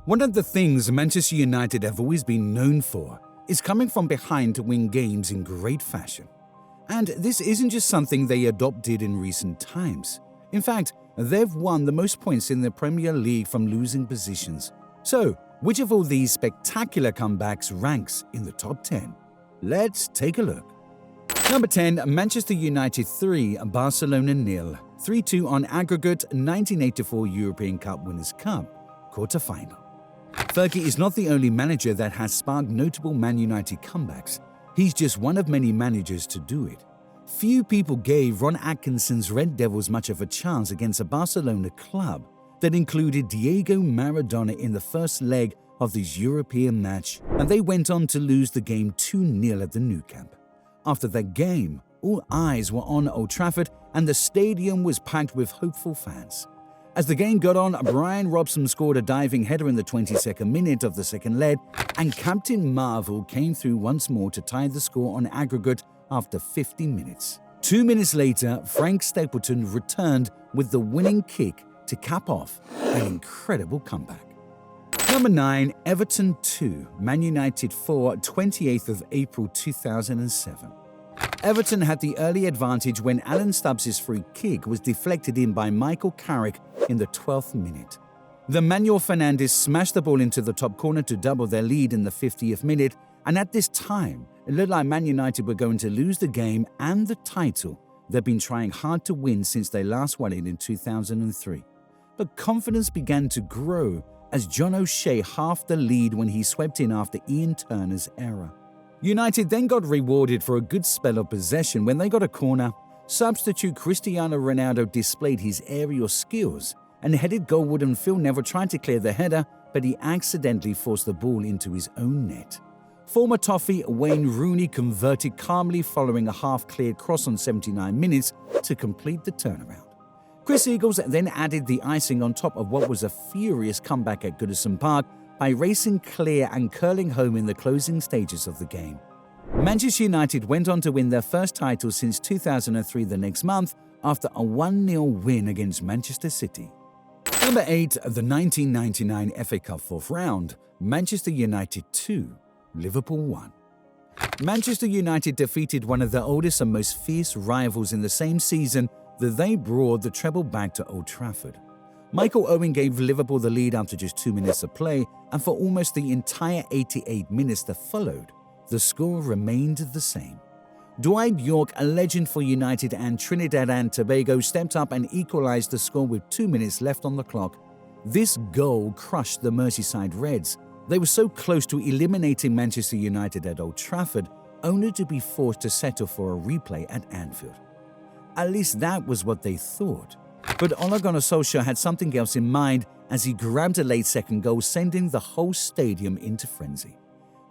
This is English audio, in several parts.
One of the things Manchester United have always been known for is coming from behind to win games in great fashion. And this isn't just something they adopted in recent times. In fact, they've won the most points in the Premier League from losing positions. So, which of all these spectacular comebacks ranks in the top 10? Let's take a look. Number 10, Manchester United 3, Barcelona 0, 3-2 on aggregate 1984 European Cup Winners' Cup quarter-final. Fergie is not the only manager that has sparked notable Man United comebacks. He's just one of many managers to do it. Few people gave Ron Atkinson's Red Devils much of a chance against a Barcelona club that included Diego Maradona in the first leg of this European match, and they went on to lose the game 2-0 at the Nou Camp. After that game, all eyes were on Old Trafford and the stadium was packed with hopeful fans. As the game got on, Brian Robson scored a diving header in the 22nd minute of the second leg, and Captain Marvel came through once more to tie the score on aggregate after 50 minutes. 2 minutes later, Frank Stapleton returned with the winning kick to cap off an incredible comeback. Number 9, Everton 2, Man United 4, 28th of April 2007. Everton had the early advantage when Alan Stubbs' free kick was deflected in by Michael Carrick in the 12th minute. Then Manuel Fernandes smashed the ball into the top corner to double their lead in the 50th minute, and at this time, it looked like Man United were going to lose the game and the title they've been trying hard to win since they last won it in 2003. But confidence began to grow as John O'Shea halved the lead when he swept in after Ian Turner's error. United then got rewarded for a good spell of possession when they got a corner. Substitute Cristiano Ronaldo displayed his aerial skills and headed goalward, and Phil Neville tried to clear the header, but he accidentally forced the ball into his own net. Former Toffee Wayne Rooney converted calmly following a half-cleared cross on 79 minutes to complete the turnaround. Chris Eagles then added the icing on top of what was a furious comeback at Goodison Park by racing clear and curling home in the closing stages of the game. Manchester United went on to win their first title since 2003 the next month after a 1-0 win against Manchester City. Number 8, the 1999 FA Cup fourth round, Manchester United 2, Liverpool 1. Manchester United defeated one of their oldest and most fierce rivals in the same season that they brought the treble back to Old Trafford. Michael Owen gave Liverpool the lead after just 2 minutes of play, and for almost the entire 88 minutes that followed, the score remained the same. Dwight Yorke, a legend for United and Trinidad and Tobago, stepped up and equalized the score with 2 minutes left on the clock. This goal crushed the Merseyside Reds. They were so close to eliminating Manchester United at Old Trafford, only to be forced to settle for a replay at Anfield. At least that was what they thought. But Ole Gunnar Solskjaer had something else in mind as he grabbed a late second goal, sending the whole stadium into frenzy.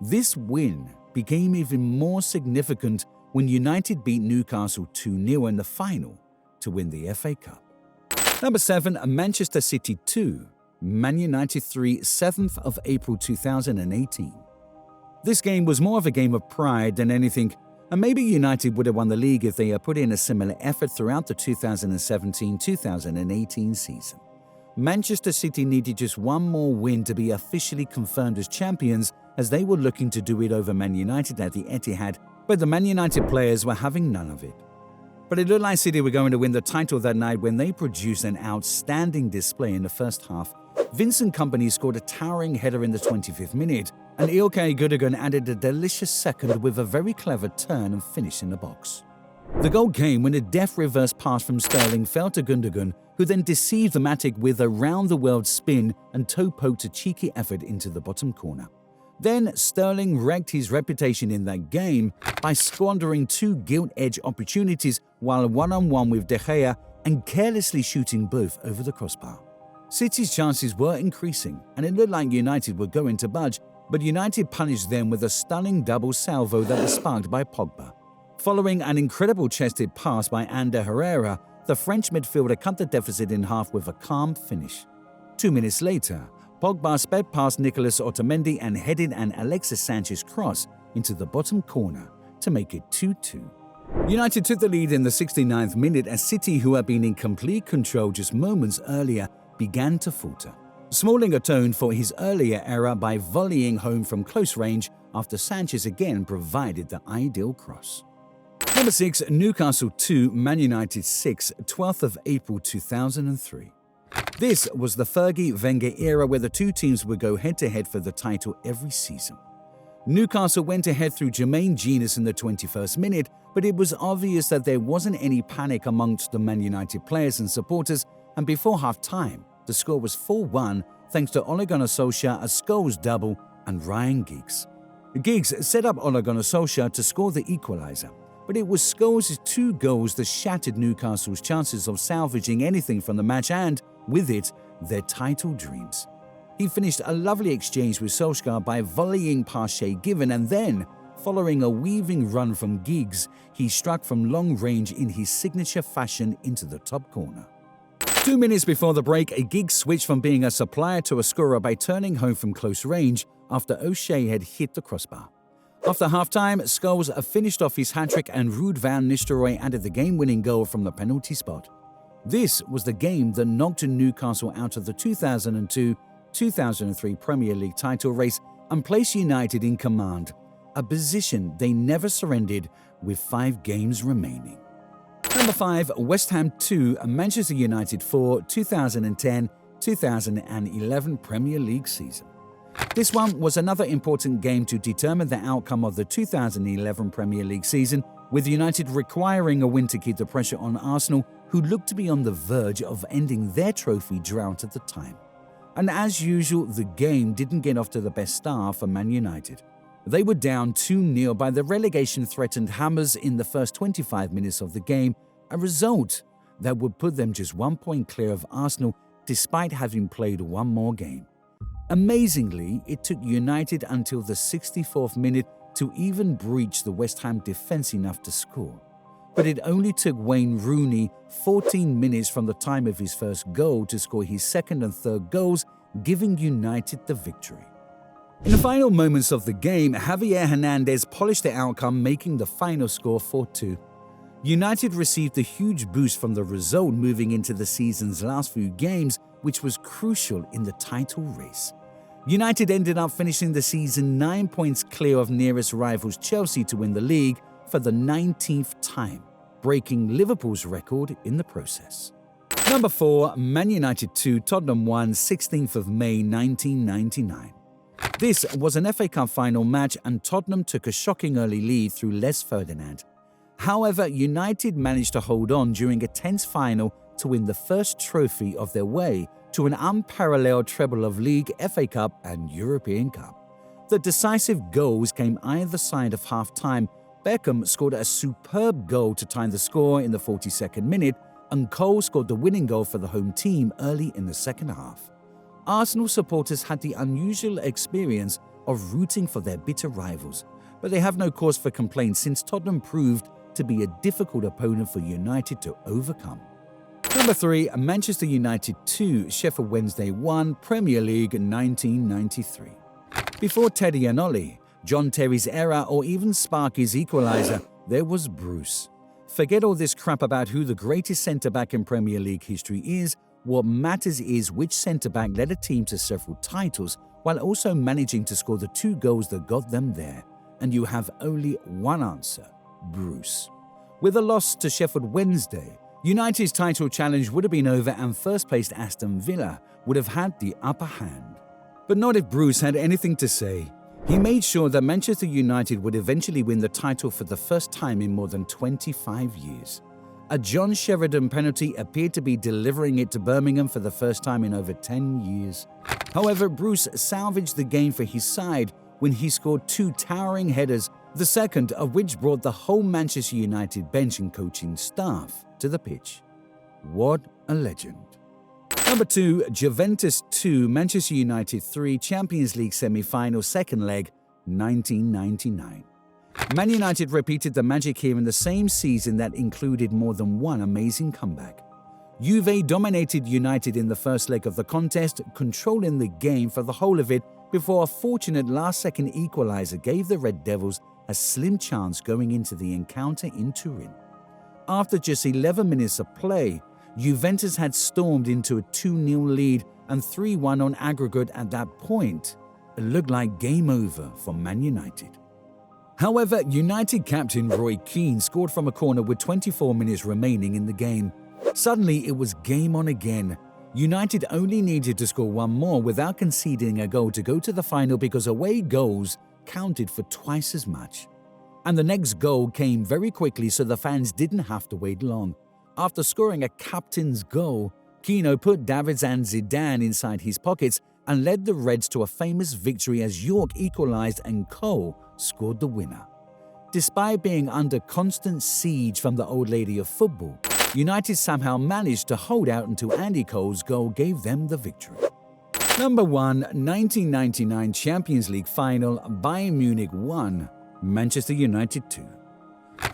This win became even more significant when United beat Newcastle 2-0 in the final to win the FA Cup. Number 7, Manchester City 2, Man United 3, 7th of April 2018. This game was more of a game of pride than anything, and maybe United would have won the league if they had put in a similar effort throughout the 2017-2018 season. Manchester City needed just one more win to be officially confirmed as champions, as they were looking to do it over Man United at the Etihad, but the Man United players were having none of it. But it looked like City were going to win the title that night when they produced an outstanding display in the first half. Vincent Kompany scored a towering header in the 25th minute, and Ilkay Gundogan added a delicious second with a very clever turn and finish in the box. The goal came when a deft reverse pass from Sterling fell to Gundogan, who then deceived the Matic with a round-the-world spin and toe-poked a cheeky effort into the bottom corner. Then Sterling wrecked his reputation in that game by squandering 2 gilt-edged opportunities while one-on-one with De Gea and carelessly shooting both over the crossbar. City's chances were increasing, and it looked like United were going to budge, but United punished them with a stunning double salvo that was sparked by Pogba. Following an incredible chested pass by Ander Herrera, the French midfielder cut the deficit in half with a calm finish. 2 minutes later, Pogba sped past Nicolas Otamendi and headed an Alexis Sanchez cross into the bottom corner to make it 2-2. United took the lead in the 69th minute as City, who had been in complete control just moments earlier, began to falter. Smalling atoned for his earlier error by volleying home from close range after Sanchez again provided the ideal cross. Number 6. Newcastle 2, Man United 6, 12th of April 2003. This was the Fergie-Wenger era where the two teams would go head-to-head for the title every season. Newcastle went ahead through Jermaine Jenas in the 21st minute, but it was obvious that there wasn't any panic amongst the Man United players and supporters, and before half-time, the score was 4-1 thanks to Ole Gunnar Solskjaer, a Scholes double, and Ryan Giggs. Giggs set up Ole Gunnar Solskjaer to score the equaliser, but it was Scholes' 2 goals that shattered Newcastle's chances of salvaging anything from the match and, with it, their title dreams. He finished a lovely exchange with Solskjaer by volleying past Shay Given, and then, following a weaving run from Giggs, he struck from long range in his signature fashion into the top corner. 2 minutes before the break, a Giggs switched from being a supplier to a scorer by turning home from close range after O'Shea had hit the crossbar. After half-time, Scholes finished off his hat-trick and Ruud van Nistelrooy added the game-winning goal from the penalty spot. This was the game that knocked Newcastle out of the 2002-2003 Premier League title race and placed United in command, a position they never surrendered with 5 games remaining. Number 5. West Ham 2, Manchester United 4, 2010-2011 Premier League season. This one was another important game to determine the outcome of the 2011 Premier League season, with United requiring a win to keep the pressure on Arsenal, who looked to be on the verge of ending their trophy drought at the time. And as usual, the game didn't get off to the best start for Man United. They were down 2-0 by the relegation-threatened Hammers in the first 25 minutes of the game, a result that would put them just 1 point clear of Arsenal despite having played one more game. Amazingly, it took United until the 64th minute to even breach the West Ham defence enough to score. But it only took Wayne Rooney 14 minutes from the time of his first goal to score his second and third goals, giving United the victory. In the final moments of the game, Javier Hernandez polished the outcome, making the final score 4-2. United received a huge boost from the result moving into the season's last few games, which was crucial in the title race. United ended up finishing the season 9 points clear of nearest rivals Chelsea to win the league for the 19th time, breaking Liverpool's record in the process. Number 4. Man United 2, Tottenham 1, 16th of May 1999. This was an FA Cup final match and Tottenham took a shocking early lead through Les Ferdinand. However, United managed to hold on during a tense final to win the first trophy of their way to an unparalleled treble of League, FA Cup and European Cup. The decisive goals came either side of half-time. Beckham scored a superb goal to tie the score in the 42nd minute, and Cole scored the winning goal for the home team early in the second half. Arsenal supporters had the unusual experience of rooting for their bitter rivals, but they have no cause for complaint since Tottenham proved to be a difficult opponent for United to overcome. Number 3. Manchester United 2, Sheffield Wednesday 1, Premier League 1993. Before Teddy and Ollie, John Terry's era, or even Sparky's equaliser, there was Bruce. Forget all this crap about who the greatest centre-back in Premier League history is. What matters is which centre-back led a team to several titles while also managing to score the 2 goals that got them there. And you have only one answer: Bruce. With a loss to Sheffield Wednesday, United's title challenge would have been over and first-placed Aston Villa would have had the upper hand. But not if Bruce had anything to say. He made sure that Manchester United would eventually win the title for the first time in more than 25 years. A John Sheridan penalty appeared to be delivering it to Birmingham for the first time in over 10 years. However, Bruce salvaged the game for his side when he scored 2 towering headers, the second of which brought the whole Manchester United bench and coaching staff to the pitch. What a legend. Number 2, Juventus 2, Manchester United 3, Champions League semi-final, second leg, 1999. Man United repeated the magic here in the same season that included more than one amazing comeback. Juve dominated United in the first leg of the contest, controlling the game for the whole of it before a fortunate last-second equaliser gave the Red Devils a slim chance going into the encounter in Turin. After just 11 minutes of play, Juventus had stormed into a 2-0 lead and 3-1 on aggregate at that point. It looked like game over for Man United. However, United captain Roy Keane scored from a corner with 24 minutes remaining in the game. Suddenly, it was game on again. United only needed to score one more without conceding a goal to go to the final because away goals counted for twice as much. And the next goal came very quickly, so the fans didn't have to wait long. After scoring a captain's goal, Keano put Davids and Zidane inside his pockets and led the Reds to a famous victory as York equalized and Cole scored the winner. Despite being under constant siege from the old lady of football, United somehow managed to hold out until Andy Cole's goal gave them the victory. Number 1, 1999 Champions League Final, Bayern Munich 1, Manchester United 2.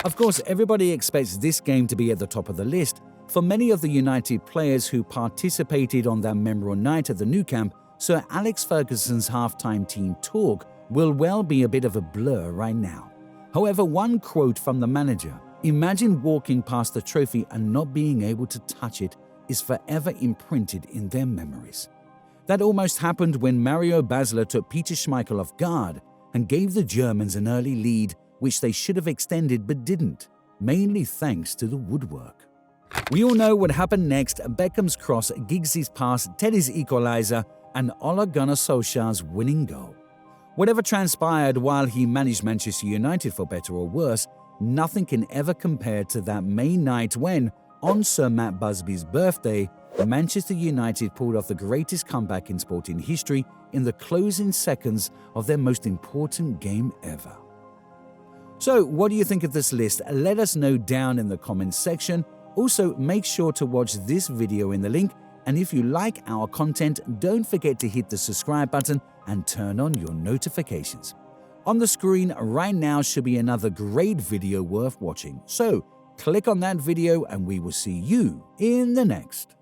Of course, everybody expects this game to be at the top of the list. For many of the United players who participated on that memorable night at the Nou Camp, Sir Alex Ferguson's halftime team talk will well be a bit of a blur right now. However, one quote from the manager, "Imagine walking past the trophy and not being able to touch it," is forever imprinted in their memories. That almost happened when Mario Basler took Peter Schmeichel off guard and gave the Germans an early lead, which they should have extended but didn't, mainly thanks to the woodwork. We all know what happened next: Beckham's cross, Giggs' pass, Teddy's equalizer, and Ole Gunnar Solskjaer's winning goal. Whatever transpired while he managed Manchester United, for better or worse, nothing can ever compare to that May night when, on Sir Matt Busby's birthday, Manchester United pulled off the greatest comeback in sporting history in the closing seconds of their most important game ever. So, what do you think of this list? Let us know down in the comments section. Also, make sure to watch this video in the link, and if you like our content, don't forget to hit the subscribe button and turn on your notifications. On the screen right now should be another great video worth watching, so click on that video and we will see you in the next.